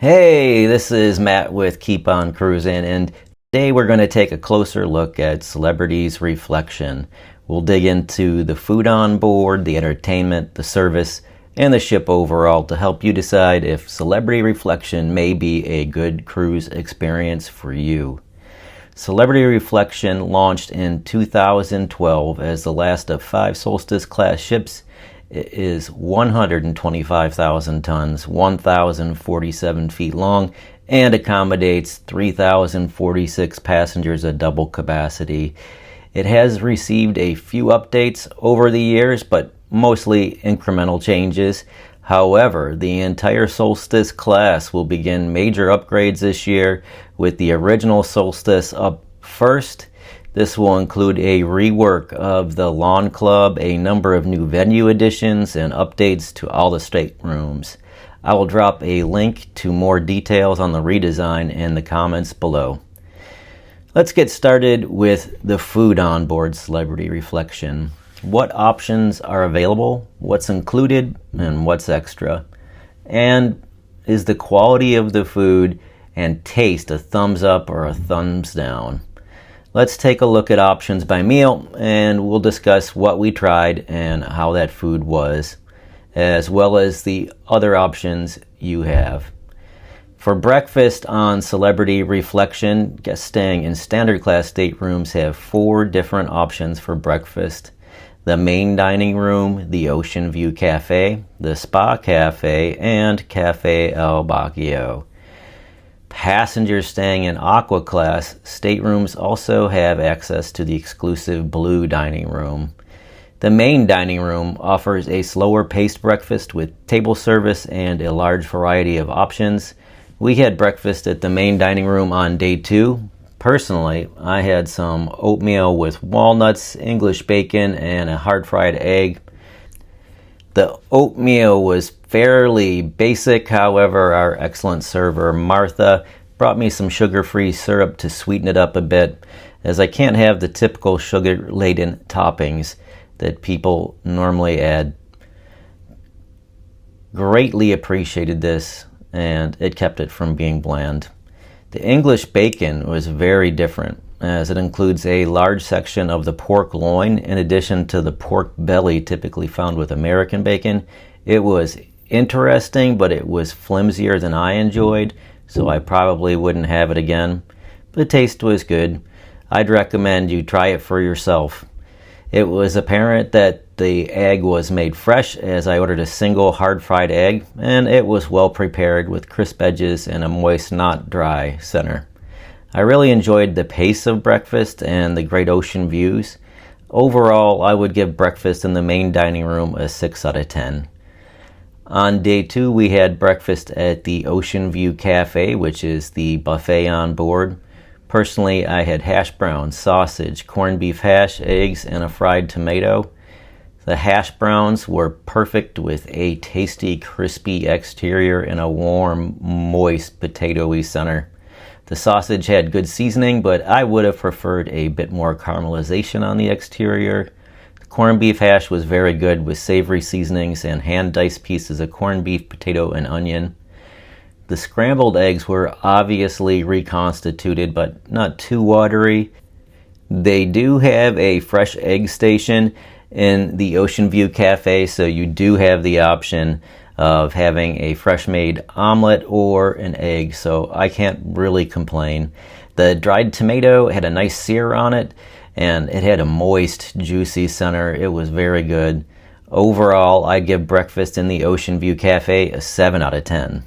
Hey, this is Matt with Keep On Cruising, and today we're going to take a closer look at Celebrity's Reflection. We'll dig into the food on board, the entertainment, the service, and the ship overall to help you decide if Celebrity Reflection may be a good cruise experience for you. Celebrity Reflection launched in 2012 as the last of 5 Solstice Class ships. It is 125,000 tons, 1,047 feet long, and accommodates 3,046 passengers at double capacity. It has received a few updates over the years, but mostly incremental changes. However, the entire Solstice class will begin major upgrades this year, with the original Solstice up first. This will include a rework of the Lawn Club, a number of new venue additions, and updates to all the staterooms. I will drop a link to more details on the redesign in the comments below. Let's get started with the food on board Celebrity Reflection. What options are available, what's included, and what's extra? And is the quality of the food and taste a thumbs up or a thumbs down? Let's take a look at options by meal, and we'll discuss what we tried and how that food was, as well as the other options you have. For breakfast on Celebrity Reflection, guests staying in standard class staterooms have 4 different options for breakfast: the main dining room, the Ocean View Cafe, the Spa Cafe, and Cafe El Baccio. Passengers staying in Aqua Class staterooms also have access to the exclusive Blue Dining Room. The main dining room offers a slower paced breakfast with table service and a large variety of options. We had breakfast at the main dining room on day 2. Personally, I had some oatmeal with walnuts, English bacon, and a hard fried egg. The oatmeal was fairly basic, however, our excellent server Martha brought me some sugar-free syrup to sweeten it up a bit, as I can't have the typical sugar-laden toppings that people normally add. Greatly appreciated this, and it kept it from being bland. The English bacon was very different, as it includes a large section of the pork loin in addition to the pork belly typically found with American bacon. It was interesting, but it was flimsier than I enjoyed, so I probably wouldn't have it again. The taste was good. I'd recommend you try it for yourself. It was apparent that the egg was made fresh, as I ordered a single hard-fried egg, and it was well prepared with crisp edges and a moist, not dry center. I really enjoyed the pace of breakfast and the great ocean views. Overall, I would give breakfast in the main dining room a 6 out of 10. On day 2, we had breakfast at the Ocean View Cafe, which is the buffet on board. Personally, I had hash browns, sausage, corned beef hash, eggs, and a fried tomato. The hash browns were perfect with a tasty, crispy exterior and a warm, moist, potatoey center. The sausage had good seasoning, but I would have preferred a bit more caramelization on the exterior. The corned beef hash was very good with savory seasonings and hand-diced pieces of corned beef, potato, and onion. The scrambled eggs were obviously reconstituted, but not too watery. They do have a fresh egg station in the Ocean View Cafe, so you do have the option of having a fresh made omelet or an egg, so I can't really complain. The dried tomato had a nice sear on it, and it had a moist, juicy center. It was very good. Overall, I'd give breakfast in the Ocean View Cafe a 7 out of 10.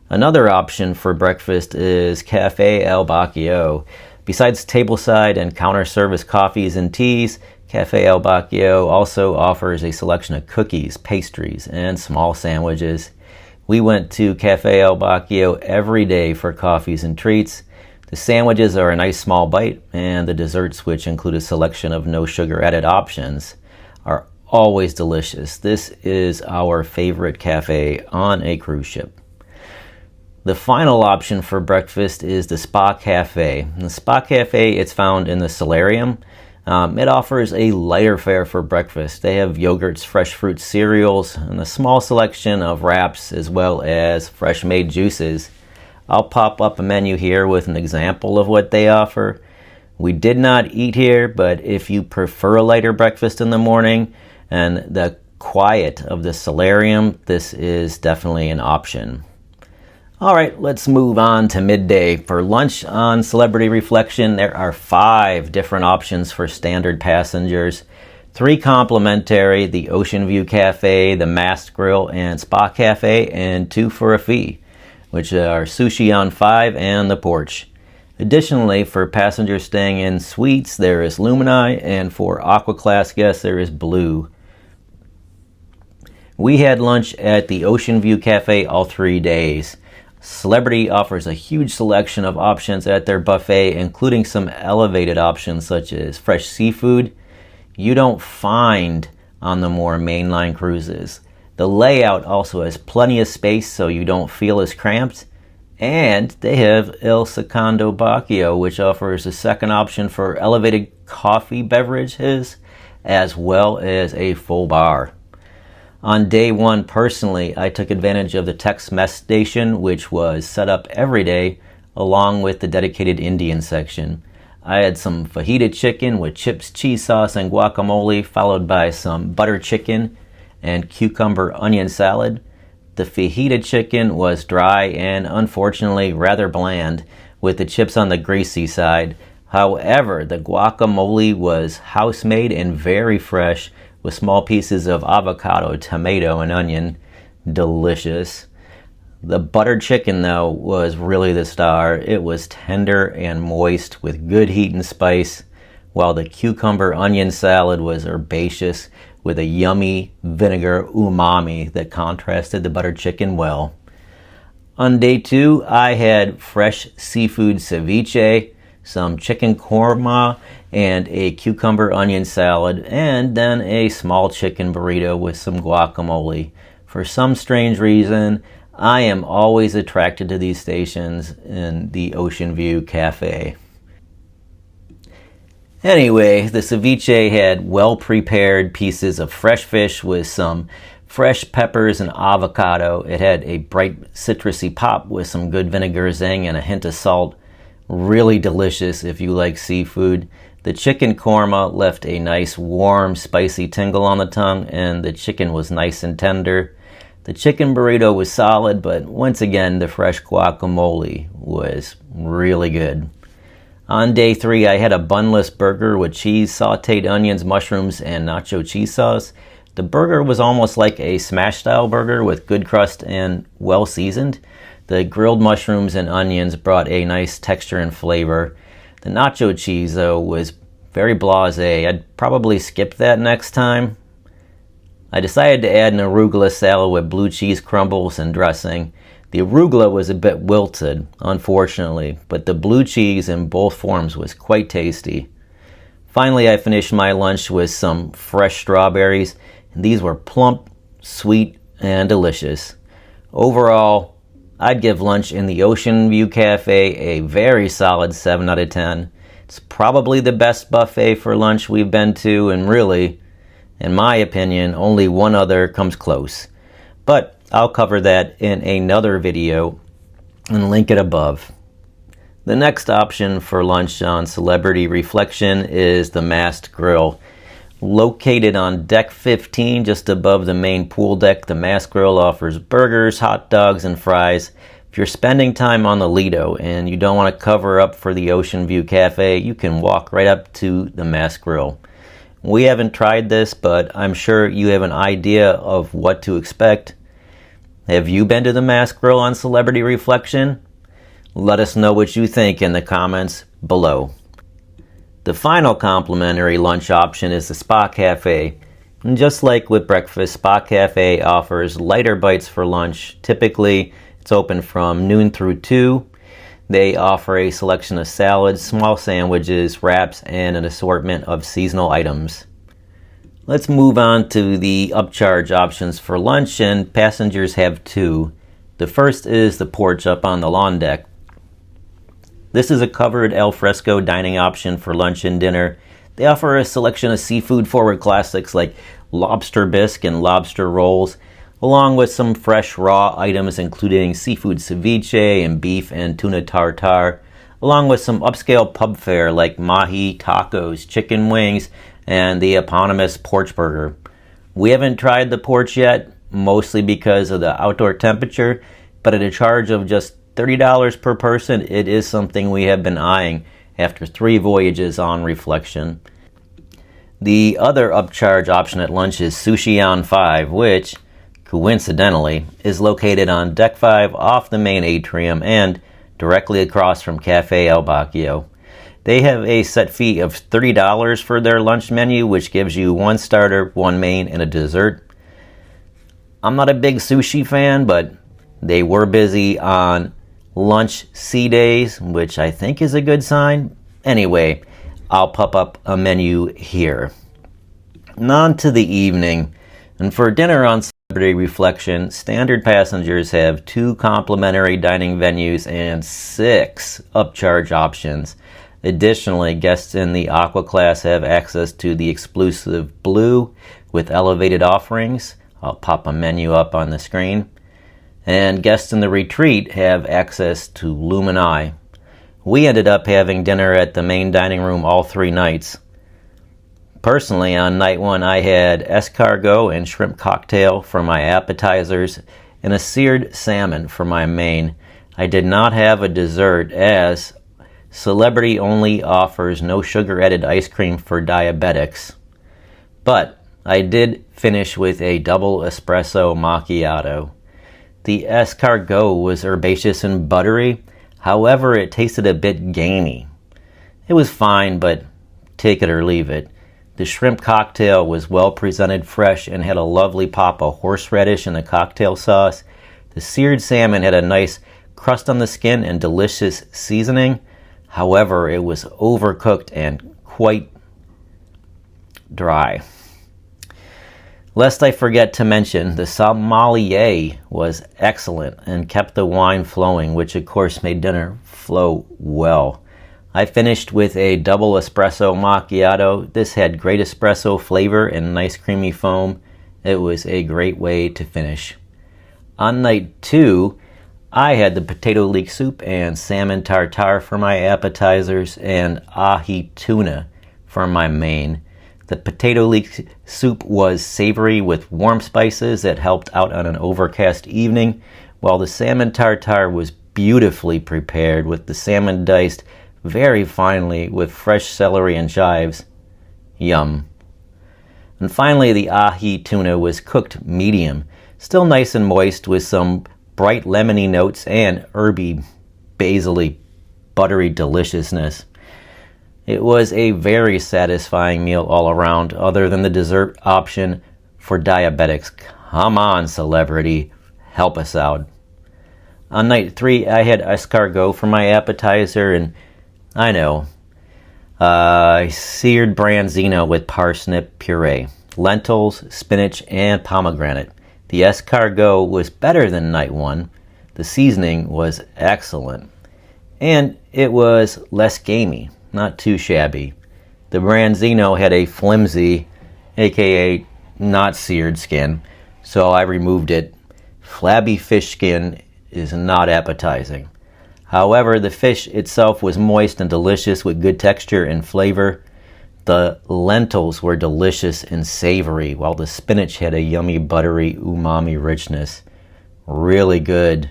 Another option for breakfast is Cafe El Baccio. Besides tableside and counter service coffees and teas, Cafe El Baccio also offers a selection of cookies, pastries, and small sandwiches. We went to Cafe El Baccio every day for coffees and treats. The sandwiches are a nice small bite, and the desserts, which include a selection of no sugar added options, are always delicious. This is our favorite cafe on a cruise ship. The final option for breakfast is the Spa Cafe. In the Spa Cafe, it's found in the solarium. It offers a lighter fare for breakfast. They have yogurts, fresh fruit cereals, and a small selection of wraps as well as fresh made juices. I'll pop up a menu here with an example of what they offer. We did not eat here, but if you prefer a lighter breakfast in the morning and the quiet of the solarium, this is definitely an option. All right, let's move on to midday. For lunch on Celebrity Reflection, there are 5 different options for standard passengers. 3 complimentary, the Ocean View Cafe, the Mast Grill and Spa Cafe, and 2 for a fee, which are Sushi on 5 and the Porch. Additionally, for passengers staying in suites, there is Lumini, and for Aqua Class guests, there is Blue. We had lunch at the Ocean View Cafe all 3 days. Celebrity offers a huge selection of options at their buffet, including some elevated options such as fresh seafood you don't find on the more mainline cruises. The layout also has plenty of space so you don't feel as cramped. And they have El Secondo Bacchio, which offers a second option for elevated coffee beverages, as well as a full bar. On day 1, personally, I took advantage of the Tex-Mex station, which was set up every day, along with the dedicated Indian section. I had some fajita chicken with chips, cheese sauce, and guacamole, followed by some butter chicken and cucumber onion salad. The fajita chicken was dry and unfortunately rather bland, with the chips on the greasy side. However, the guacamole was house-made and very fresh, with small pieces of avocado, tomato, and onion. Delicious. The buttered chicken, though, was really the star. It was tender and moist with good heat and spice, while the cucumber onion salad was herbaceous with a yummy vinegar umami that contrasted the buttered chicken well. On day 2, I had fresh seafood ceviche, some chicken korma, and a cucumber onion salad, and then a small chicken burrito with some guacamole. For some strange reason, I am always attracted to these stations in the Ocean View Cafe. Anyway, the ceviche had well-prepared pieces of fresh fish with some fresh peppers and avocado. It had a bright citrusy pop with some good vinegar zing and a hint of salt. Really delicious if you like seafood. The chicken korma left a nice, warm, spicy tingle on the tongue, and the chicken was nice and tender. The chicken burrito was solid, but once again, the fresh guacamole was really good. On day 3, I had a bunless burger with cheese, sauteed onions, mushrooms, and nacho cheese sauce. The burger was almost like a smash-style burger with good crust and well-seasoned. The grilled mushrooms and onions brought a nice texture and flavor. The nacho cheese, though, was very blasé. I'd probably skip that next time. I decided to add an arugula salad with blue cheese crumbles and dressing. The arugula was a bit wilted, unfortunately, but the blue cheese in both forms was quite tasty. Finally, I finished my lunch with some fresh strawberries, and these were plump, sweet, and delicious. Overall, I'd give lunch in the Ocean View Cafe a very solid 7 out of 10. It's probably the best buffet for lunch we've been to, and really, in my opinion, only one other comes close. But I'll cover that in another video and link it above. The next option for lunch on Celebrity Reflection is the Mast Grill. Located on deck 15, just above the main pool deck, the Mast Grill offers burgers, hot dogs, and fries. If you're spending time on the Lido and you don't want to cover up for the Ocean View Cafe, you can walk right up to the Mast Grill. We haven't tried this, but I'm sure you have an idea of what to expect. Have you been to the Mast Grill on Celebrity Reflection? Let us know what you think in the comments below. The final complimentary lunch option is the Spa Cafe. And just like with breakfast, Spa Cafe offers lighter bites for lunch. Typically, it's open from noon through 2. They offer a selection of salads, small sandwiches, wraps, and an assortment of seasonal items. Let's move on to the upcharge options for lunch, and passengers have 2. The first is the porch up on the lawn deck. This is a covered al fresco dining option for lunch and dinner. They offer a selection of seafood-forward classics like lobster bisque and lobster rolls, along with some fresh raw items including seafood ceviche and beef and tuna tartare, along with some upscale pub fare like mahi, tacos, chicken wings, and the eponymous porch burger. We haven't tried the porch yet, mostly because of the outdoor temperature, but at a charge of just $30 per person, it is something we have been eyeing after 3 voyages on Reflection. The other upcharge option at lunch is Sushi on 5, which, coincidentally, is located on Deck 5 off the main atrium and directly across from Cafe El Bacchio. They have a set fee of $30 for their lunch menu, which gives you 1 starter, 1 main, and a dessert. I'm not a big sushi fan, but they were busy on lunch sea days, which I think is a good sign. Anyway, I'll pop up a menu here. And on to the evening. And for dinner on Celebrity Reflection, standard passengers have 2 complimentary dining venues and 6 upcharge options. Additionally, guests in the Aqua class have access to the exclusive Blue with elevated offerings. I'll pop a menu up on the screen. And guests in the Retreat have access to Lumini. We ended up having dinner at the main dining room all 3 nights. Personally, on night 1, I had escargot and shrimp cocktail for my appetizers and a seared salmon for my main. I did not have a dessert as Celebrity only offers no sugar-added ice cream for diabetics. But I did finish with a double espresso macchiato. The escargot was herbaceous and buttery, however it tasted a bit gamey. It was fine, but take it or leave it. The shrimp cocktail was well presented, fresh, and had a lovely pop of horseradish in the cocktail sauce. The seared salmon had a nice crust on the skin and delicious seasoning. However, it was overcooked and quite dry. Lest I forget to mention, the sommelier was excellent and kept the wine flowing, which of course made dinner flow well. I finished with a double espresso macchiato. This had great espresso flavor and nice creamy foam. It was a great way to finish. On night 2, I had the potato leek soup and salmon tartare for my appetizers and ahi tuna for my main. The potato leek soup was savory with warm spices that helped out on an overcast evening, while the salmon tartare was beautifully prepared with the salmon diced very finely with fresh celery and chives. Yum. And finally, the ahi tuna was cooked medium, still nice and moist with some bright lemony notes and herby, basil-y, buttery deliciousness. It was a very satisfying meal all around, other than the dessert option for diabetics. Come on, Celebrity, help us out. On night 3, I had escargot for my appetizer, and I know, seared branzino with parsnip puree, lentils, spinach, and pomegranate. The escargot was better than night 1. The seasoning was excellent, and it was less gamey. Not too shabby. The branzino had a flimsy, aka not seared skin, so I removed it. Flabby fish skin is not appetizing. However, the fish itself was moist and delicious with good texture and flavor. The lentils were delicious and savory, while the spinach had a yummy, buttery, umami richness. Really good.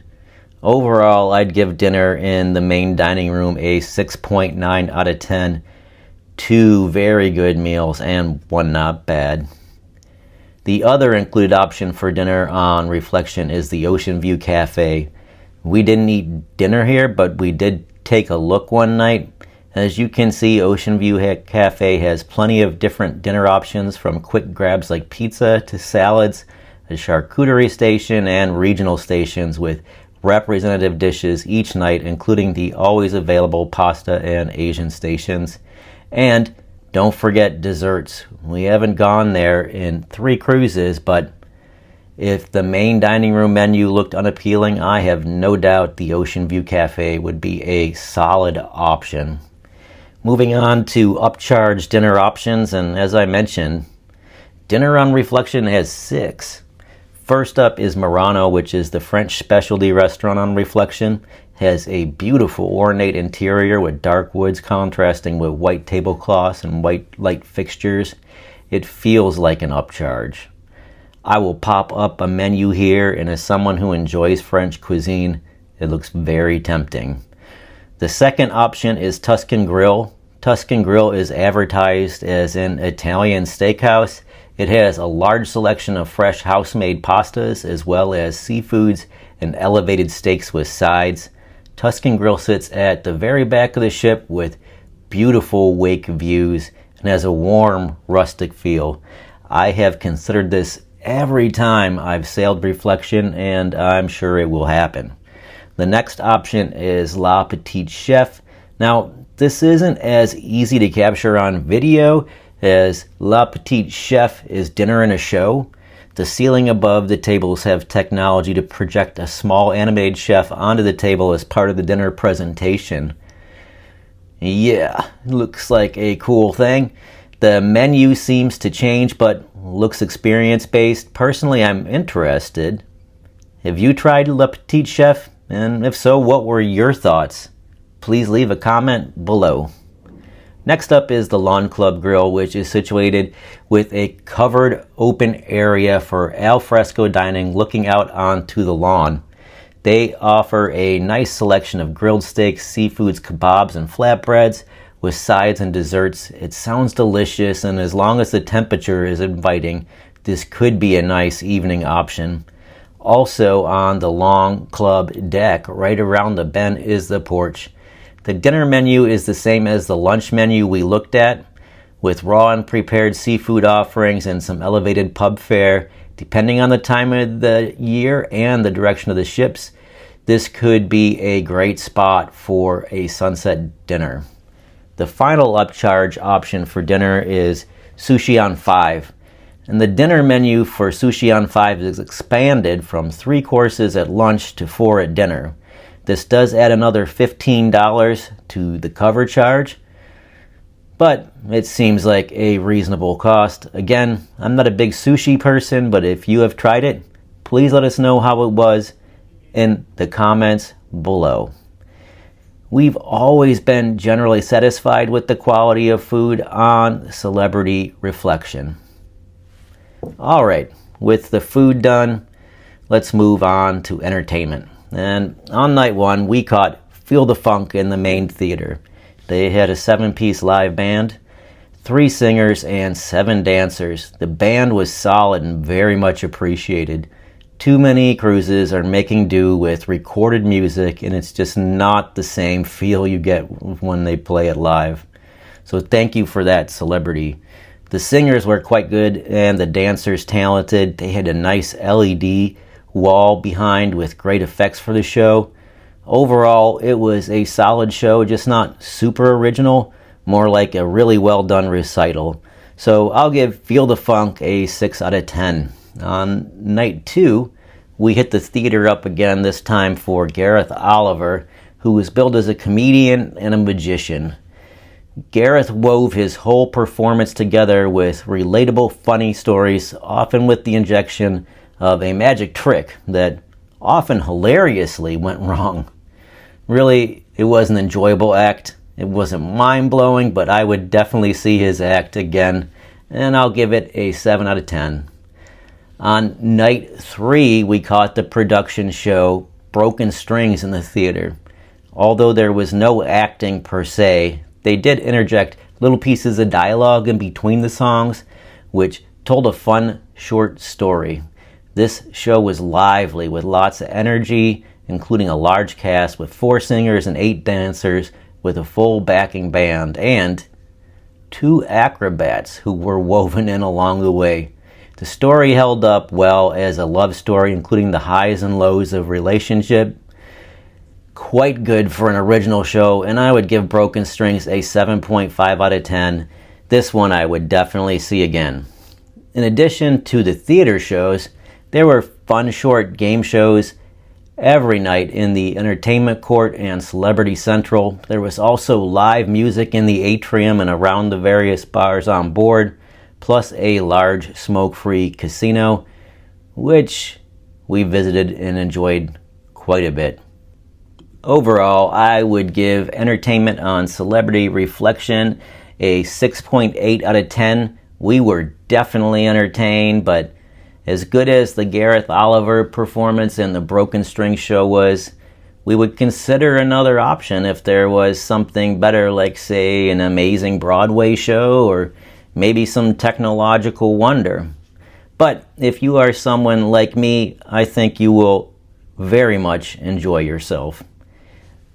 Overall, I'd give dinner in the main dining room a 6.9 out of 10. 2 very good meals and 1 not bad. The other included option for dinner on Reflection is the Ocean View Cafe. We didn't eat dinner here, but we did take a look one night. As you can see, Ocean View Cafe has plenty of different dinner options, from quick grabs like pizza to salads, a charcuterie station, and regional stations with representative dishes each night, including the always available pasta and Asian stations. And don't forget desserts. We haven't gone there in 3 cruises, but if the main dining room menu looked unappealing, I have no doubt the Ocean View Cafe would be a solid option. Moving on to upcharge dinner options, and as I mentioned, dinner on Reflection has 6. First up is Murano, which is the French specialty restaurant on Reflection. Has a beautiful ornate interior with dark woods contrasting with white tablecloths and white light fixtures. It feels like an upcharge. I will pop up a menu here, and as someone who enjoys French cuisine, it looks very tempting. The second option is Tuscan Grill. Tuscan Grill is advertised as an Italian steakhouse. It has a large selection of fresh house-made pastas as well as seafoods and elevated steaks with sides. Tuscan Grill sits at the very back of the ship with beautiful wake views and has a warm, rustic feel. I have considered this every time I've sailed Reflection, and I'm sure it will happen. The next option is La Petite Chef. Now, this isn't as easy to capture on video as La Petite Chef is dinner in a show. The ceiling above the tables have technology to project a small animated chef onto the table as part of the dinner presentation. Yeah, looks like a cool thing. The menu seems to change, but looks experience-based. Personally, I'm interested. Have you tried La Petite Chef? And if so, what were your thoughts? Please leave a comment below. Next up is the Lawn Club Grill, which is situated with a covered open area for al fresco dining looking out onto the lawn. They offer a nice selection of grilled steaks, seafoods, kebabs, and flatbreads with sides and desserts. It sounds delicious, and as long as the temperature is inviting, this could be a nice evening option. Also on the Lawn Club deck, right around the bend, is the porch. The dinner menu is the same as the lunch menu we looked at, with raw and prepared seafood offerings and some elevated pub fare. Depending on the time of the year and the direction of the ships, this could be a great spot for a sunset dinner. The final upcharge option for dinner is Sushi on 5. And the dinner menu for Sushi on 5 is expanded from 3 courses at lunch to 4 at dinner. This does add another $15 to the cover charge, but it seems like a reasonable cost. Again, I'm not a big sushi person, but if you have tried it, please let us know how it was in the comments below. We've always been generally satisfied with the quality of food on Celebrity Reflection. All right, with the food done, let's move on to entertainment. And on night 1, we caught Feel the Funk in the main theater. They had a 7-piece live band, 3 singers, and 7 dancers. The band was solid and very much appreciated. Too many cruises are making do with recorded music, and it's just not the same feel you get when they play it live. So thank you for that, Celebrity. The singers were quite good and the dancers talented. They had a nice LED wall behind with great effects for the show. Overall, it was a solid show, just not super original, more like a really well done recital. So I'll give Feel the Funk a 6 out of 10. On night 2, we hit the theater up again, this time for Gareth Oliver, who was billed as a comedian and a magician. Gareth wove his whole performance together with relatable, funny stories, often with the injection of a magic trick that often hilariously went wrong. Really, it was an enjoyable act. It wasn't mind-blowing, but I would definitely see his act again, and I'll give it a 7 out of 10. On night 3, we caught the production show Broken Strings in the theater. Although there was no acting per se, they did interject little pieces of dialogue in between the songs, which told a fun, short story. This show was lively with lots of energy, including a large cast with 4 singers and 8 dancers with a full backing band, and 2 acrobats who were woven in along the way. The story held up well as a love story, including the highs and lows of relationship. Quite good for an original show, and I would give Broken Strings a 7.5 out of 10. This one I would definitely see again. In addition to the theater shows, there were fun short game shows every night in the entertainment court and Celebrity Central. There was also live music in the atrium and around the various bars on board, plus a large smoke-free casino, which we visited and enjoyed quite a bit. Overall, I would give entertainment on Celebrity Reflection a 6.8 out of 10. We were definitely entertained, but as good as the Gareth Oliver performance in the Broken String Show was, we would consider another option if there was something better, like, say, an amazing Broadway show or maybe some technological wonder. But if you are someone like me, I think you will very much enjoy yourself.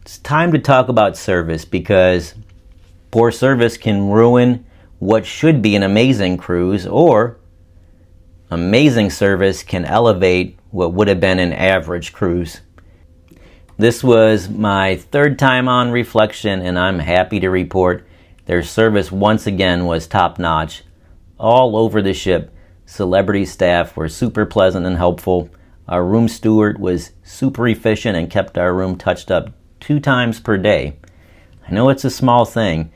It's time to talk about service, because poor service can ruin what should be an amazing cruise, or amazing service can elevate what would have been an average cruise. This was my third time on Reflection, and I'm happy to report their service once again was top-notch. All over the ship, Celebrity staff were super pleasant and helpful. Our room steward was super efficient and kept our room touched up 2 times per day. I know it's a small thing,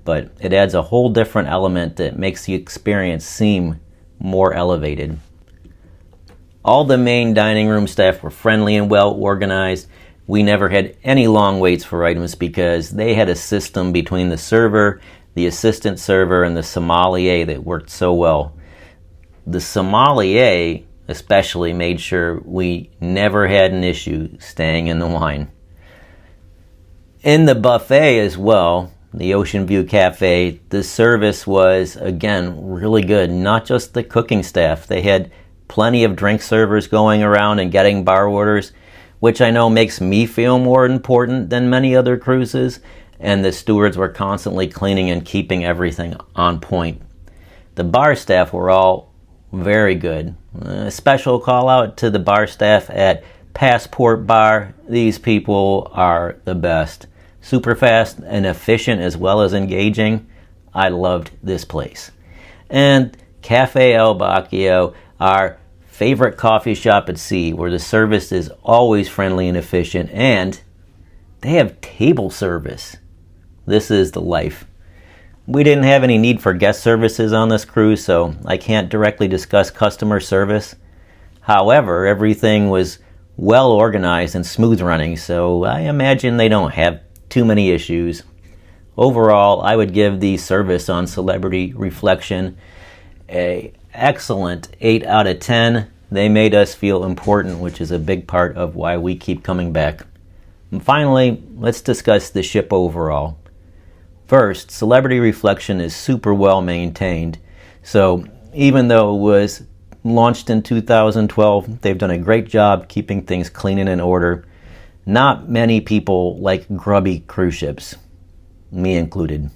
but it adds a whole different element that makes the experience seem more elevated. All the main dining room staff were friendly and well organized. We never had any long waits for items because they had a system between the server, the assistant server, and the sommelier that worked so well. The sommelier especially made sure we never had an issue staying in the wine. In the buffet as well, the Ocean View Cafe, the service was, again, really good. Not just the cooking staff. They had plenty of drink servers going around and getting bar orders, which I know makes me feel more important than many other cruises, and the stewards were constantly cleaning and keeping everything on point. The bar staff were all very good. A special call out to the bar staff at Passport Bar. These people are the best. Super fast and efficient as well as engaging. I loved this place. And Cafe El Bacchio, our favorite coffee shop at sea, where the service is always friendly and efficient, and they have table service. This is the life. We didn't have any need for guest services on this cruise, so I can't directly discuss customer service. However, everything was well organized and smooth running, so I imagine they don't have too many issues. Overall, I would give the service on Celebrity Reflection an excellent 8 out of 10. They made us feel important, which is a big part of why we keep coming back. And finally, let's discuss the ship overall. First, Celebrity Reflection is super well maintained. So even though it was launched in 2012, they've done a great job keeping things clean and in order. Not many people like grubby cruise ships, me included.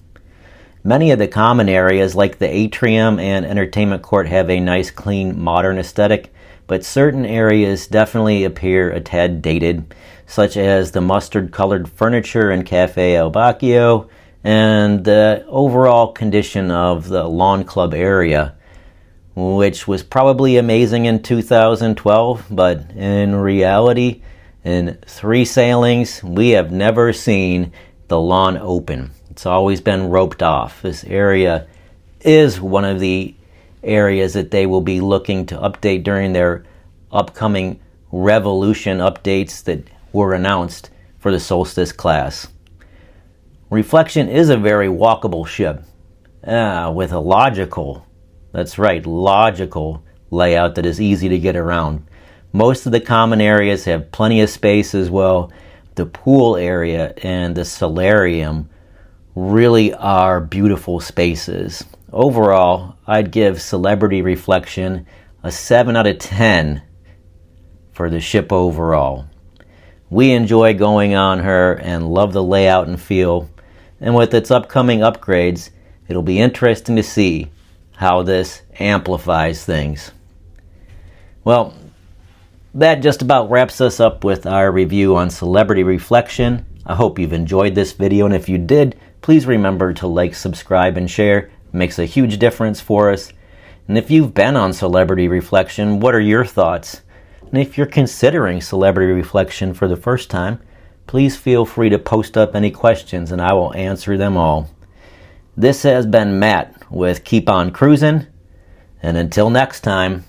Many of the common areas like the atrium and entertainment court have a nice, clean, modern aesthetic, but certain areas definitely appear a tad dated, such as the mustard-colored furniture in Cafe El Bacchio and the overall condition of the lawn club area, which was probably amazing in 2012, but in reality, in 3 sailings, we have never seen the lawn open. It's always been roped off. This area is one of the areas that they will be looking to update during their upcoming Revolution updates that were announced for the Solstice class. Reflection is a very walkable ship with a logical layout that is easy to get around. Most of the common areas have plenty of space as well. The pool area and the solarium really are beautiful spaces. Overall, I'd give Celebrity Reflection a 7 out of 10 for the ship overall. We enjoy going on her and love the layout and feel. And with its upcoming upgrades, it'll be interesting to see how this amplifies things. Well, that just about wraps us up with our review on Celebrity Reflection. I hope you've enjoyed this video, and if you did, please remember to like, subscribe, and share. It makes a huge difference for us. And if you've been on Celebrity Reflection, what are your thoughts? And if you're considering celebrity reflection for the first time, please feel free to post up any questions and I will answer them all. This has been Matt with Keep On Cruising, and until next time,